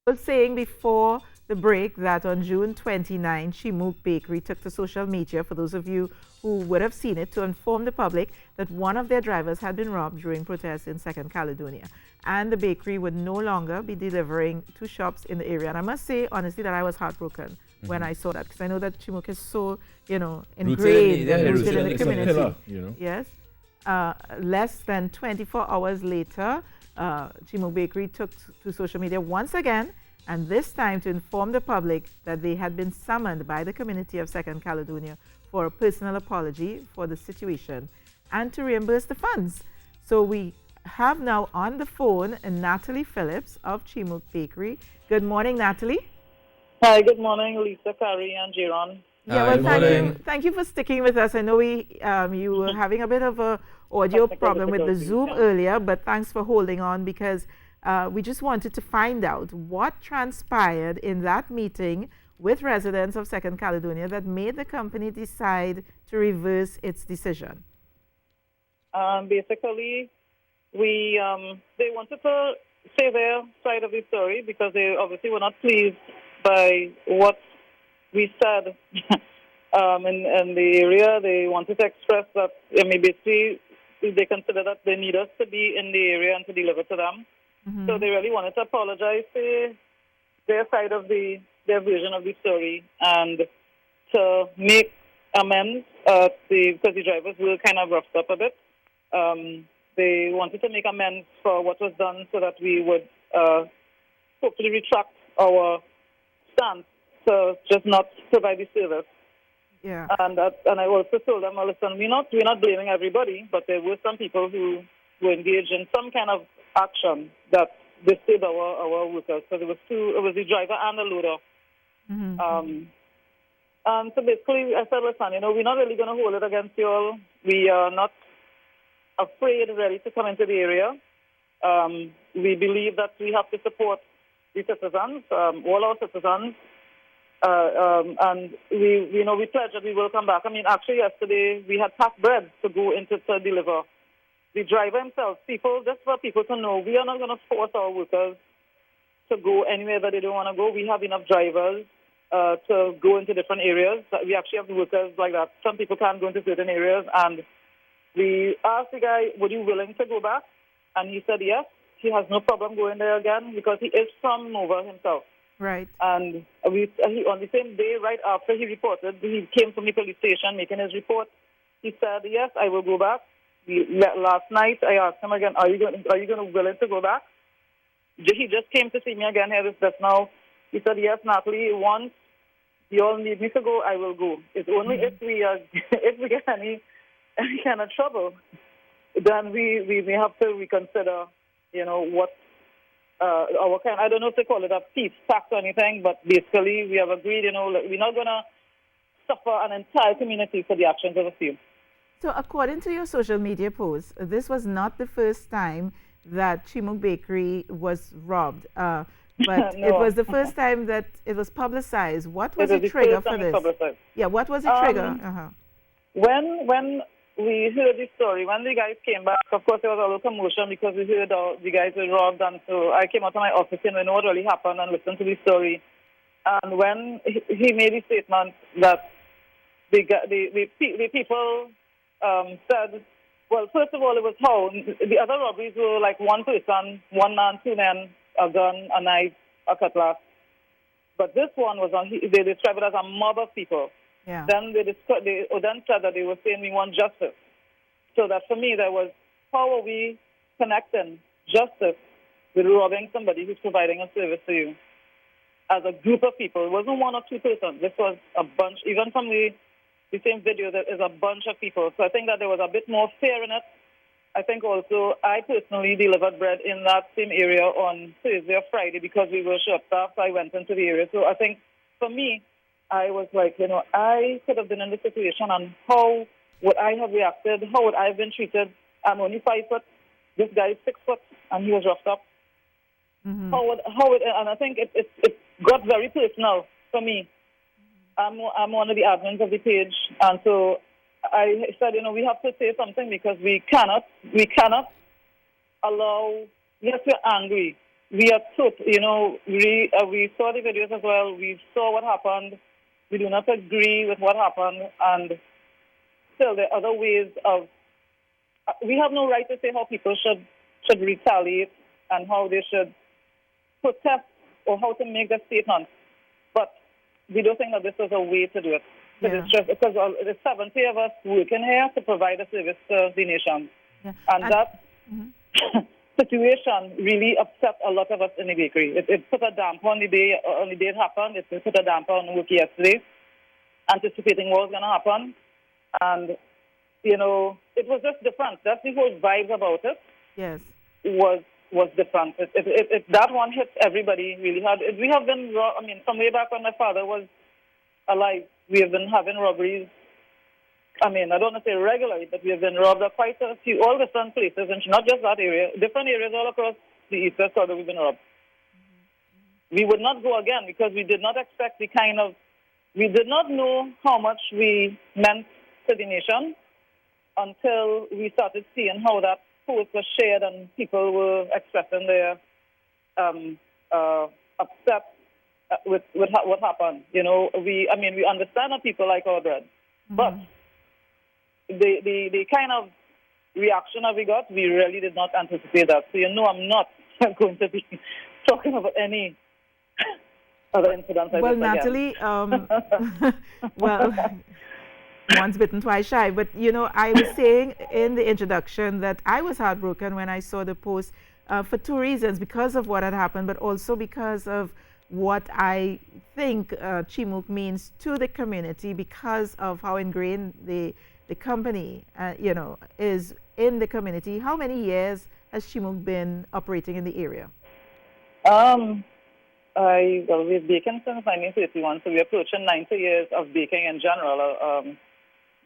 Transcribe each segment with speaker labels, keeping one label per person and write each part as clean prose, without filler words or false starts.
Speaker 1: was saying before the break that on June 29, Mooke Bakery took to social media, for those of you who would have seen it, to inform the public that one of their drivers had been robbed during protests in Second Caledonia. And the bakery would no longer be delivering to shops in the area. And I must say, honestly, that I was heartbroken when I saw that, because I know that Mooke is so, ingrained and rooted in the community.
Speaker 2: Pillar,
Speaker 1: Yes. Less than 24 hours later, Mooke Bakery took to social media once again, and this time to inform the public that they had been summoned by the community of Second Caledonia for a personal apology for the situation and to reimburse the funds. So we have now on the phone Natalie Phillips of Mooke Bakery. Good morning, Natalie.
Speaker 3: Hi, good morning, Lisa, Carrie, and Jiron.
Speaker 1: Yeah, well, thank you for sticking with us. I know you were having a bit of a audio problem with the Zoom earlier, but thanks for holding on, because we just wanted to find out what transpired in that meeting with residents of Second Caledonia that made the company decide to reverse its decision.
Speaker 3: Basically, they wanted to say their side of the story because they obviously were not pleased by what we said in the area. They wanted to express that, basically, they consider that they need us to be in the area and to deliver to them. Mm-hmm. So they really wanted to apologize to their side of their version of the story and to make amends because the drivers were kind of roughed up a bit. They wanted to make amends for what was done so that we would hopefully retract our stance to just not provide the service.
Speaker 1: Yeah.
Speaker 3: And I also told them, well, listen, we're not blaming everybody, but there were some people who were engaged in some kind of action that disturbed our workers. So it was the driver and the loader. Mm-hmm. And so basically, I said, listen, we're not really going to hold it against you all. We are not afraid, really, to come into the area. We believe that we have to support the citizens, all our citizens. And we pledge that we will come back. Actually, yesterday we had packed bread to go into to deliver. The driver himself, just for people to know, we are not going to force our workers to go anywhere that they don't want to go. We have enough drivers to go into different areas. We actually have workers like that. Some people can't go into certain areas. And we asked the guy, were you willing to go back? And he said yes. He has no problem going there again because he is from Nova himself.
Speaker 1: Right.
Speaker 3: And on the same day, right after he reported, he came from the police station making his report. He said, yes, I will go back. Last night, I asked him again, are you going to willing to go back? He just came to see me again here just now. He said, yes, Natalie, once you all need me to go, I will go. It's only if we get any kind of trouble, then we may have to reconsider, what our kind. I don't know if they call it a peace pact or anything, but basically we have agreed, we're not going to suffer an entire community for the actions of a few.
Speaker 1: So according to your social media post, this was not the first time that Mooke Bakery was robbed, but no. It was the first time that it was publicized. What was the trigger for this? Yeah, what was the trigger?
Speaker 3: When we heard the story, when the guys came back, of course there was a lot of commotion because we heard the guys were robbed, and so I came out of my office and we know what really happened and listened to the story. And when he made the statement that the people said, well, first of all, it was how the other robberies were like one person, one man, two men, a gun, a knife, a cutlass. But this one was they described it as a mob of people.
Speaker 1: Yeah.
Speaker 3: Then they then said that they were saying we want justice. So that for me, there was, how are we connecting justice with robbing somebody who's providing a service to you? As a group of people, it wasn't one or two persons. This was a bunch. Even from the same video, there is a bunch of people. So I think that there was a bit more fear in it. I think also I personally delivered bread in that same area on Thursday or Friday because we were short-staffed. I went into the area. So I think for me, I was like, I could have been in the situation, and how would I have reacted? How would I have been treated? I'm only 5 foot. This guy is 6 foot, and he was roughed up. Mm-hmm. And I think it got very personal for me. I'm one of the admins of the page, and so I said, we have to say something because we cannot allow. Yes, we're angry, we are we saw the videos as well. We saw what happened. We do not agree with what happened, and still there are other ways of. We have no right to say how people should retaliate and how they should protest or how to make that statement. But we don't think that this is a way to do it.
Speaker 1: Yeah.
Speaker 3: It's just because there's 70 of us working here to provide a service to the nation.
Speaker 1: Yeah.
Speaker 3: And that situation really upset a lot of us in the bakery. It put a damper on the day it happened. It put a damper on work yesterday, anticipating what was going to happen. And, it was just different. That's the whole vibe about it.
Speaker 1: Yes.
Speaker 3: Was different. That one hit everybody really hard. We have been, from way back when my father was alive, we have been having robberies. I don't want to say regularly, but we have been robbed at quite a few, all different places, and not just that area, different areas all across the East West Corridor we've been robbed. We would not go again because we did not expect we did not know how much we meant to the nation until we started seeing how that post was shared and people were expressing their upset with what happened. We understand that people like our bread, but the kind of reaction that we got, we really did not anticipate that. So I'm not going to be talking about any other incidents.
Speaker 1: Well, Natalie, well, once bitten, twice shy. But, I was saying in the introduction that I was heartbroken when I saw the post for two reasons, because of what had happened, but also because of what I think Mooke means to the community, because of how ingrained the company, is in the community. How many years has Mooke been operating in the area?
Speaker 3: We've baking since 1931, so we're approaching 90 years of baking in general.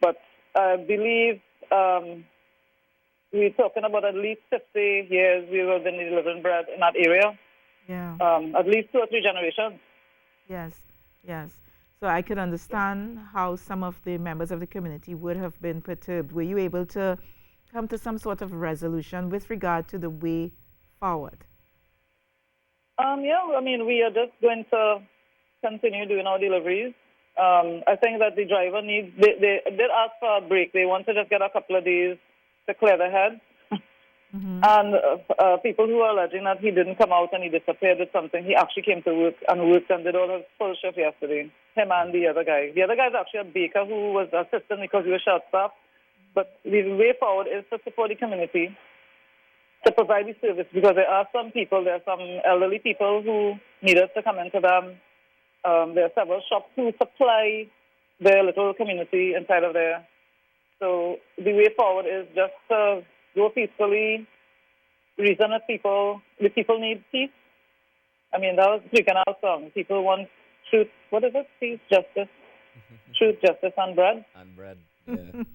Speaker 3: But I believe we're talking about at least 50 years we have been delivering bread in that area.
Speaker 1: Yeah.
Speaker 3: At least 2 or 3 generations.
Speaker 1: Yes. So I could understand how some of the members of the community would have been perturbed. Were you able to come to some sort of resolution with regard to the way forward?
Speaker 3: We are just going to continue doing our deliveries. I think that the driver they did ask for a break. They wanted to just get a couple of days to clear their heads. And people who are alleging that he didn't come out and he disappeared with something, he actually came to work and did all his full shift yesterday. Him and the other guy. The other guy is actually a baker who was assistant because he was short staff. But the way forward is to support the community, to provide the service, because there are some elderly people who need us to come into them. There are several shops who supply their little community inside of there. So the way forward is just to go peacefully, reason with people. The people need peace. That was the Canal song. People want truth. What is it? Peace, justice. Truth, justice, and bread.
Speaker 2: And bread.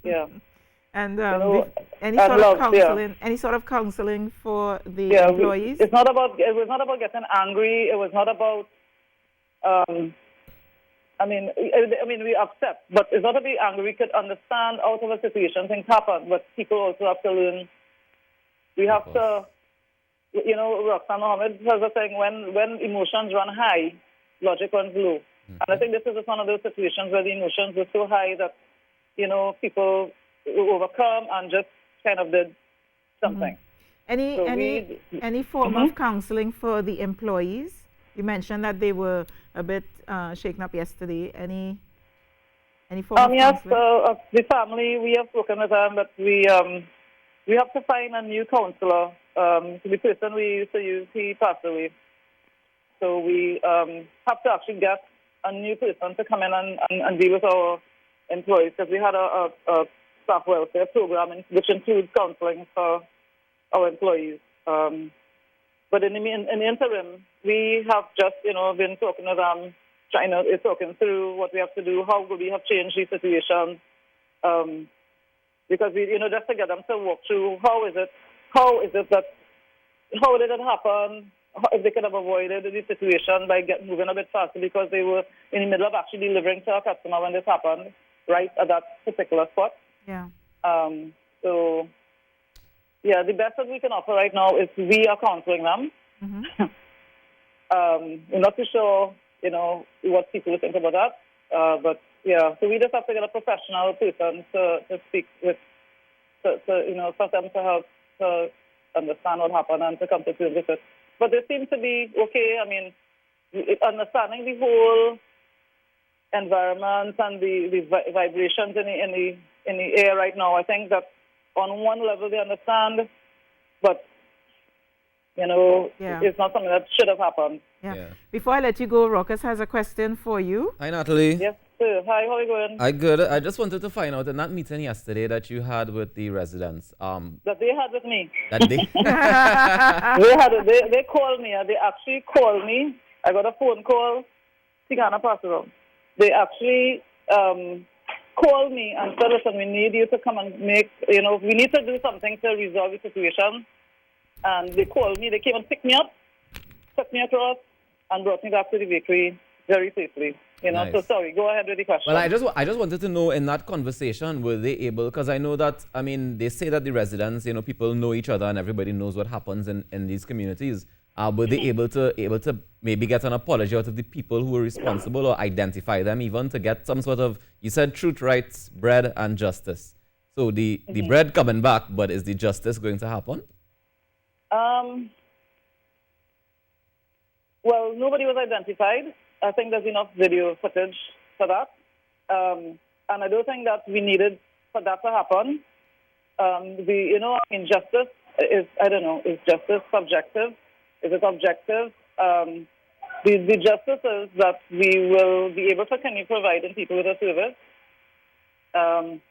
Speaker 3: Yeah.
Speaker 1: And any sort of counseling for the employees?
Speaker 3: It was not about getting angry. It was not about. We upset, but it's not to be angry. We could understand out of a situation things happen, but people also have to learn. We have to, Roxanne Mohammed has a saying: when emotions run high, logic runs low. And I think this is just one of those situations where the emotions were so high that, people overcome and just kind of did something.
Speaker 1: Any form of counseling for the employees? You mentioned that they were a bit shaken up yesterday. Any form of
Speaker 3: yes,
Speaker 1: counseling?
Speaker 3: the family, we have spoken with them, but we have to find a new counselor. The person we used to use, he passed away. So we have to actually get a new person to come in and deal with our employees, because we had a staff welfare program which includes counseling for our employees. But in the interim, we have just, been talking to them, talking through what we have to do, how we have changed the situation, because we, just to get them to walk through how did it happen, if they could have avoided the situation by moving a bit faster, because they were in the middle of actually delivering to a customer when this happened, right at that particular spot.
Speaker 1: Yeah.
Speaker 3: The best that we can offer right now is we are counseling them. We're not too sure, what people think about that. But yeah, so we just have to get a professional person to speak with, for them to help to understand what happened and to come to terms with it. But they seem to be okay. I mean, understanding the whole environment and the vibrations in the air right now. I think that on one level they understand, but it's not something that should have happened.
Speaker 1: Yeah. Before I let you go, Rockus has a question for you.
Speaker 2: Hi, Natalie.
Speaker 3: Yes, sir. Hi, how are you going?
Speaker 2: I good. I just wanted to find out in that meeting yesterday that you had with the residents.
Speaker 3: That they had with me.
Speaker 2: That they.
Speaker 3: They called me. They actually called me. I got a phone call. Tigana Pastoral. They actually called me and said, listen, we need you to come and we need to do something to resolve the situation. And they called me. They came and picked me up, took me across, and brought me back to the bakery very safely.
Speaker 2: Nice.
Speaker 3: So sorry. Go ahead with the question.
Speaker 2: Well, I just wanted to know in that conversation, were they able? Because I know that they say that the residents, people know each other and everybody knows what happens in these communities. Were they able to maybe get an apology out of the people who were responsible or identify them even to get some sort of, you said truth, rights, bread, and justice. So the bread coming back, but is the justice going to happen?
Speaker 3: Well, nobody was identified. I think there's enough video footage for that. And I don't think that we needed for that to happen. Justice is, I don't know, is justice subjective? Is it objective? The justice is that we will be able to continue providing people with a service.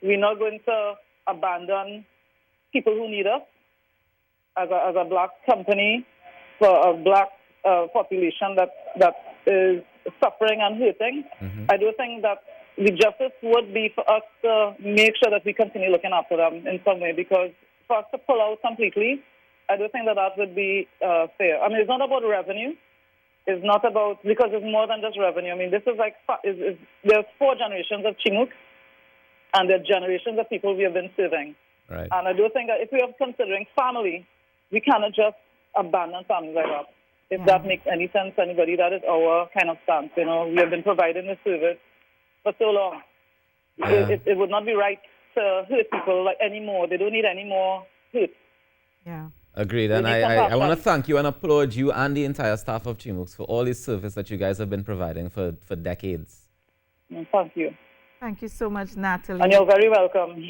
Speaker 3: We're not going to abandon people who need us as a black company for a black population that is suffering and hurting.
Speaker 2: Mm-hmm.
Speaker 3: I do think that the justice would be for us to make sure that we continue looking after them in some way, because for us to pull out completely, I do think that would be fair. I mean, it's not about revenue. It's not about, because it's more than just revenue. I mean, this is like, there's 4 generations of Chinook, and there are generations of people we have been serving.
Speaker 2: Right.
Speaker 3: And I do think that if we are considering family, we cannot just abandon families like that. If that makes any sense to anybody, that is our kind of stance. We have been providing this service for so long.
Speaker 2: Yeah.
Speaker 3: It would not be right to hurt people anymore. They don't need any more hurt.
Speaker 1: Yeah.
Speaker 2: Agreed. And I want to thank you and applaud you and the entire staff of Chimooks for all this service that you guys have been providing for decades.
Speaker 3: Thank you.
Speaker 1: Thank you so much, Natalie.
Speaker 3: And you're very welcome.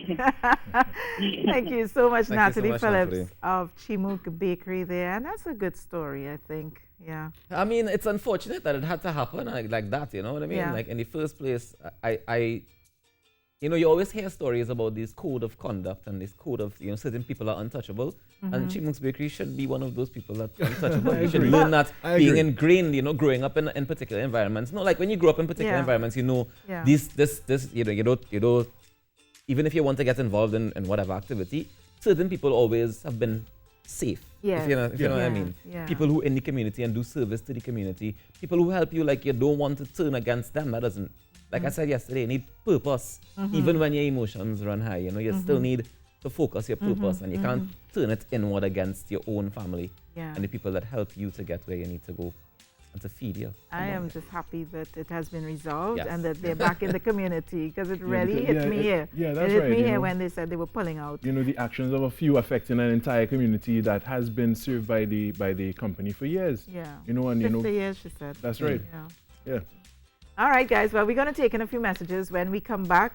Speaker 1: Thank you so much, Natalie
Speaker 2: much,
Speaker 1: Phillips
Speaker 2: Natalie.
Speaker 1: of Mooke Bakery there. And that's a good story, I think. Yeah.
Speaker 2: I mean, it's unfortunate that it had to happen like that, you know what I mean?
Speaker 1: Yeah.
Speaker 2: Like in the first place, you always hear stories about this code of conduct and this code of, certain people are untouchable. Mm-hmm. And Chimooks Bakery should be one of those people that's untouchable. You should learn that being ingrained, growing up in particular environments. No, like when you grow up in particular environments, this, you don't, even if you want to get involved in whatever activity, certain people always have been safe.
Speaker 1: Yes.
Speaker 2: If you know what I mean.
Speaker 1: Yeah.
Speaker 2: People who in the community and do service to the community. People who help you, like you don't want to turn against them. That doesn't, like I said yesterday, you need purpose. Even when your emotions run high, you still need to focus your purpose, and you can't turn it inward against your own family and the people that help you to get where you need to go and to feed you.
Speaker 1: I am just happy that it has been resolved
Speaker 2: Yes.
Speaker 1: and that they're back in the community, because it really hit me here.
Speaker 4: Yeah, that's
Speaker 1: it
Speaker 4: right.
Speaker 1: hit me here when they said they were pulling out.
Speaker 4: The actions of a few affecting an entire community that has been served by the company for years.
Speaker 1: Yeah.
Speaker 4: 50
Speaker 1: years, she said.
Speaker 4: That's right.
Speaker 1: Yeah.
Speaker 4: Yeah.
Speaker 1: All right, guys. Well, we're going to take in a few messages. When we come back,